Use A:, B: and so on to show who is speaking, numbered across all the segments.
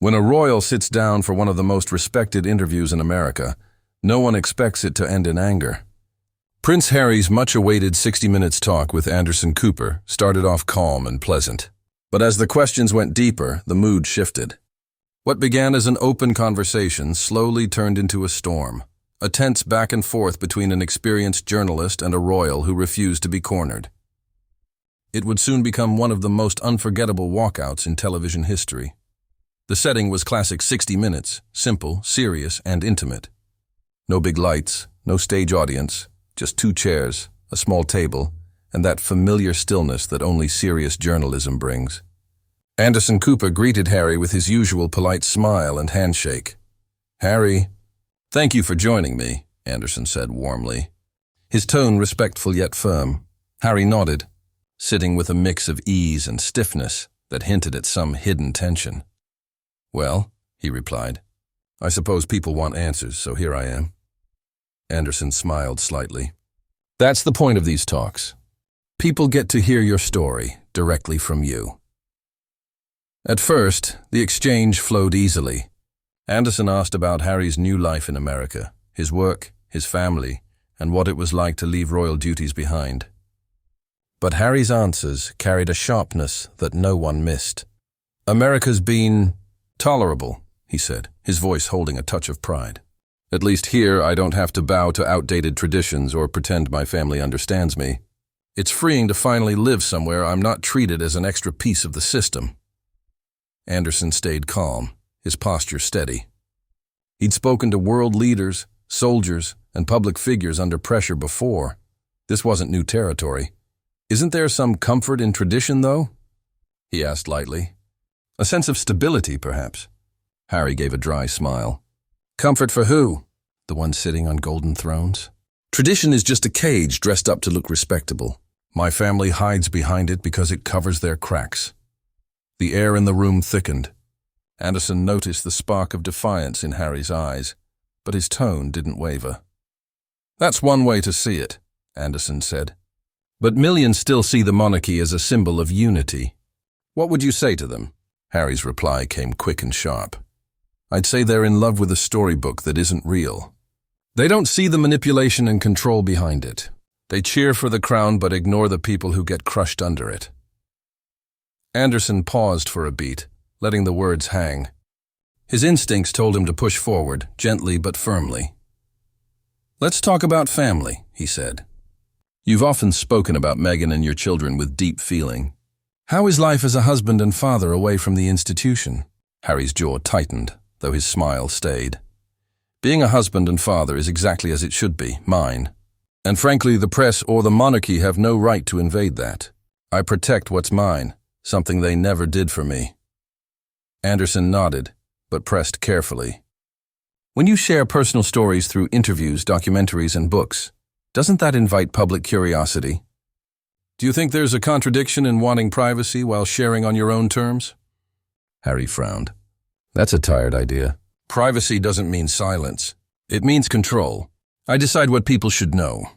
A: When a royal sits down for one of the most respected interviews in America, no one expects it to end in anger. Prince Harry's much-awaited 60 Minutes talk with Anderson Cooper started off calm and pleasant. But as the questions went deeper, the mood shifted. What began as an open conversation slowly turned into a storm, a tense back and forth between an experienced journalist and a royal who refused to be cornered. It would soon become one of the most unforgettable walkouts in television history. The setting was classic 60 Minutes, simple, serious, and intimate. No big lights, no stage audience, just 2 chairs, a small table, and that familiar stillness that only serious journalism brings. Anderson Cooper greeted Harry with his usual polite smile and handshake. "Harry, thank you for joining me," Anderson said warmly. His tone respectful yet firm. Harry nodded, sitting with a mix of ease and stiffness that hinted at some hidden tension. "Well," he replied, "I suppose people want answers, so here I am." Anderson smiled slightly. "That's the point of these talks. People get to hear your story directly from you." At first, the exchange flowed easily. Anderson asked about Harry's new life in America, his work, his family, and what it was like to leave royal duties behind. But Harry's answers carried a sharpness that no one missed. "America's been tolerable," he said, his voice holding a touch of pride. "At least here I don't have to bow to outdated traditions or pretend my family understands me. It's freeing to finally live somewhere I'm not treated as an extra piece of the system." Anderson stayed calm, his posture steady. He'd spoken to world leaders, soldiers, and public figures under pressure before. This wasn't new territory. "Isn't there some comfort in tradition, though?" he asked lightly. "A sense of stability, perhaps?" Harry gave a dry smile. "Comfort for who? The ones sitting on golden thrones? Tradition is just a cage dressed up to look respectable. My family hides behind it because it covers their cracks." The air in the room thickened. Anderson noticed the spark of defiance in Harry's eyes, but his tone didn't waver. "That's one way to see it," Anderson said. "But millions still see the monarchy as a symbol of unity. What would you say to them?" Harry's reply came quick and sharp. "I'd say they're in love with a storybook that isn't real. They don't see the manipulation and control behind it. They cheer for the crown but ignore the people who get crushed under it." Anderson paused for a beat, letting the words hang. His instincts told him to push forward, gently but firmly. "Let's talk about family," he said. "You've often spoken about Meghan and your children with deep feeling. How is life as a husband and father away from the institution?" Harry's jaw tightened, though his smile stayed. "Being a husband and father is exactly as it should be, mine. And frankly, the press or the monarchy have no right to invade that. I protect what's mine, something they never did for me." Anderson nodded, but pressed carefully. "When you share personal stories through interviews, documentaries, and books, doesn't that invite public curiosity? Do you think there's a contradiction in wanting privacy while sharing on your own terms?" Harry frowned. "That's a tired idea. Privacy doesn't mean silence. It means control. I decide what people should know.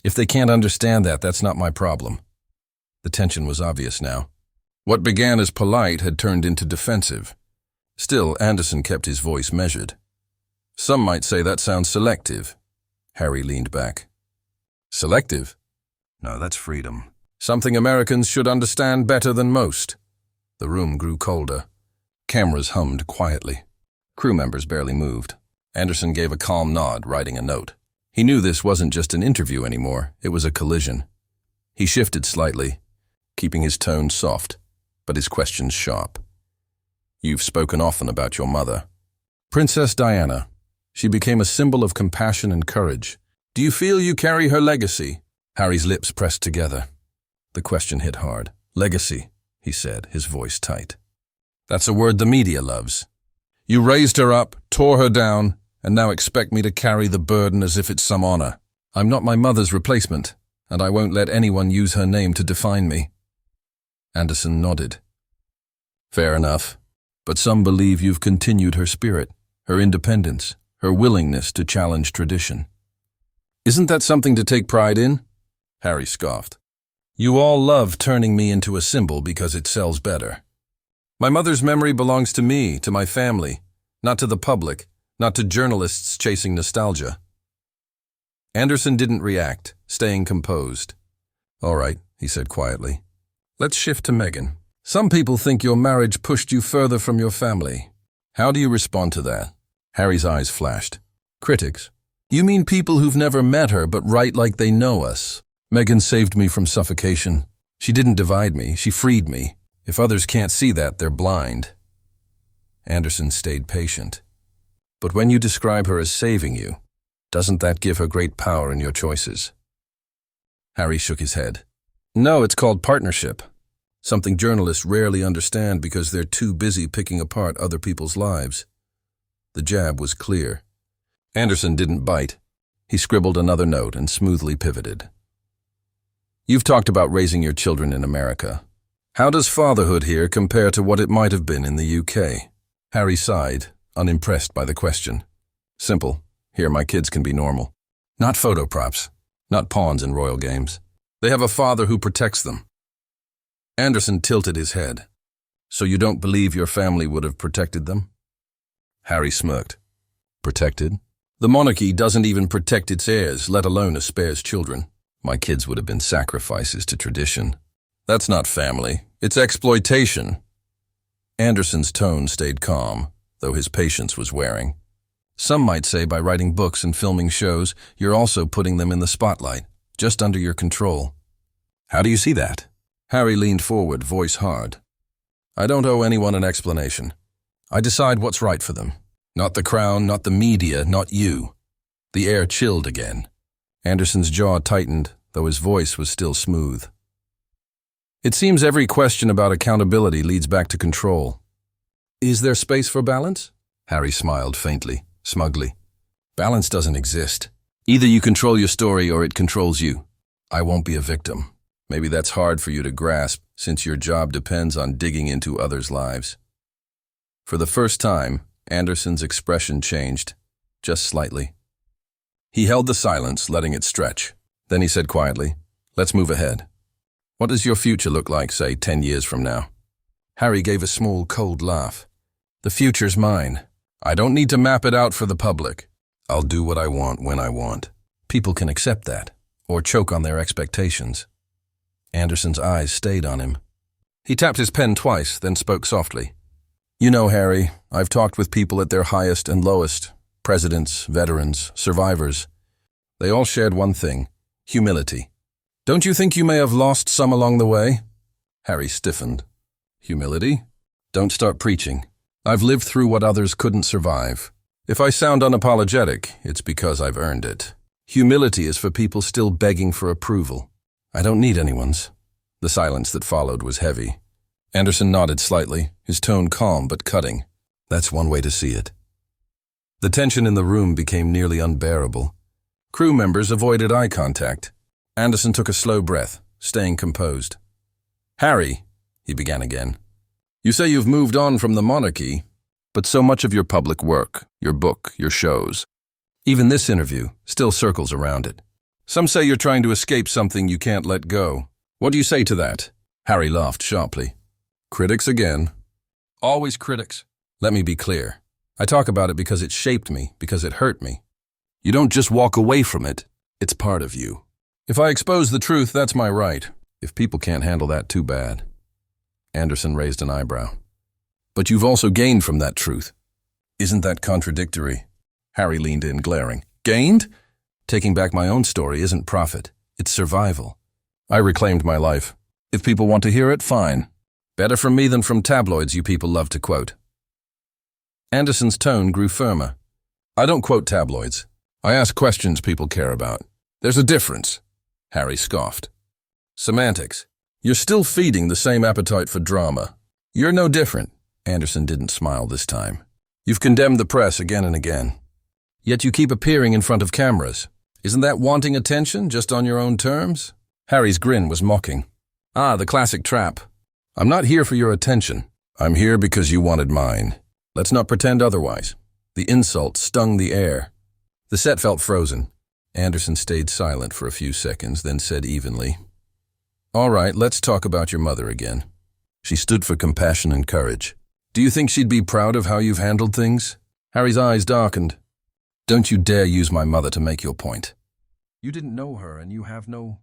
A: If they can't understand that, that's not my problem." The tension was obvious now. What began as polite had turned into defensive. Still, Anderson kept his voice measured. "Some might say that sounds selective." Harry leaned back. "Selective? No, that's freedom. Something Americans should understand better than most." The room grew colder. Cameras hummed quietly. Crew members barely moved. Anderson gave a calm nod, writing a note. He knew this wasn't just an interview anymore, it was a collision. He shifted slightly, keeping his tone soft, but his questions sharp. "You've spoken often about your mother. Princess Diana. She became a symbol of compassion and courage. Do you feel you carry her legacy?" Harry's lips pressed together. The question hit hard. "Legacy," he said, his voice tight. "That's a word the media loves. You raised her up, tore her down, and now expect me to carry the burden as if it's some honor. I'm not my mother's replacement, and I won't let anyone use her name to define me." Anderson nodded. "Fair enough, but some believe you've continued her spirit, her independence, her willingness to challenge tradition. Isn't that something to take pride in?" Harry scoffed. "You all love turning me into a symbol because it sells better." My mother's memory belongs to me, to my family, not to the public, not to journalists chasing nostalgia. Anderson didn't react, staying composed. All right, he said quietly. Let's shift to Megan. Some people think your marriage pushed you further from your family. How do you respond to that? Harry's eyes flashed. Critics? You mean people who've never met her but write like they know us? Megan saved me from suffocation. She didn't divide me, she freed me. If others can't see that, they're blind. Anderson stayed patient. But when you describe her as saving you, doesn't that give her great power in your choices? Harry shook his head. No, it's called partnership. Something journalists rarely understand because they're too busy picking apart other people's lives. The jab was clear. Anderson didn't bite. He scribbled another note and smoothly pivoted. You've talked about raising your children in America. How does fatherhood here compare to what it might have been in the UK? Harry sighed, unimpressed by the question. Simple. Here my kids can be normal. Not photo props. Not pawns in royal games. They have a father who protects them. Anderson tilted his head. So you don't believe your family would have protected them? Harry smirked. Protected? The monarchy doesn't even protect its heirs, let alone a spare's children. My kids would have been sacrifices to tradition. That's not family. It's exploitation. Anderson's tone stayed calm, though his patience was wearing. Some might say by writing books and filming shows, you're also putting them in the spotlight, just under your control. How do you see that? Harry leaned forward, voice hard. I don't owe anyone an explanation. I decide what's right for them. Not the crown, not the media, not you. The air chilled again. Anderson's jaw tightened, though his voice was still smooth. It seems every question about accountability leads back to control. Is there space for balance? Harry smiled faintly, smugly. Balance doesn't exist. Either you control your story or it controls you. I won't be a victim. Maybe that's hard for you to grasp, since your job depends on digging into others' lives. For the first time, Anderson's expression changed, just slightly. He held the silence, letting it stretch. Then he said quietly, let's move ahead. What does your future look like, say, 10 years from now? Harry gave a small, cold laugh. The future's mine. I don't need to map it out for the public. I'll do what I want when I want. People can accept that, or choke on their expectations. Anderson's eyes stayed on him. He tapped his pen twice, then spoke softly. You know, Harry, I've talked with people at their highest and lowest. Presidents, veterans, survivors. They all shared one thing, humility. Don't you think you may have lost some along the way? Harry stiffened. Humility? Don't start preaching. I've lived through what others couldn't survive. If I sound unapologetic, it's because I've earned it. Humility is for people still begging for approval. I don't need anyone's. The silence that followed was heavy. Anderson nodded slightly, his tone calm but cutting. That's one way to see it. The tension in the room became nearly unbearable. Crew members avoided eye contact. Anderson took a slow breath, staying composed. Harry, he began again, you say you've moved on from the monarchy, but so much of your public work, your book, your shows, even this interview, still circles around it. Some say you're trying to escape something you can't let go. What do you say to that? Harry laughed sharply. Critics again. Always critics. Let me be clear. I talk about it because it shaped me, because it hurt me. You don't just walk away from it. It's part of you. If I expose the truth, that's my right. If people can't handle that, too bad. Anderson raised an eyebrow. But you've also gained from that truth. Isn't that contradictory? Harry leaned in, glaring. Gained? Taking back my own story isn't profit. It's survival. I reclaimed my life. If people want to hear it, fine. Better from me than from tabloids you people love to quote. Anderson's tone grew firmer. I don't quote tabloids. I ask questions people care about. There's a difference. Harry scoffed. Semantics. You're still feeding the same appetite for drama. You're no different. Anderson didn't smile this time. You've condemned the press again and again. Yet you keep appearing in front of cameras. Isn't that wanting attention, just on your own terms? Harry's grin was mocking. Ah, the classic trap. I'm not here for your attention. I'm here because you wanted mine. Let's not pretend otherwise. The insult stung the air. The set felt frozen. Anderson stayed silent for a few seconds, then said evenly, All right, let's talk about your mother again. She stood for compassion and courage. Do you think she'd be proud of how you've handled things? Harry's eyes darkened. Don't you dare use my mother to make your point. You didn't know her and you have no...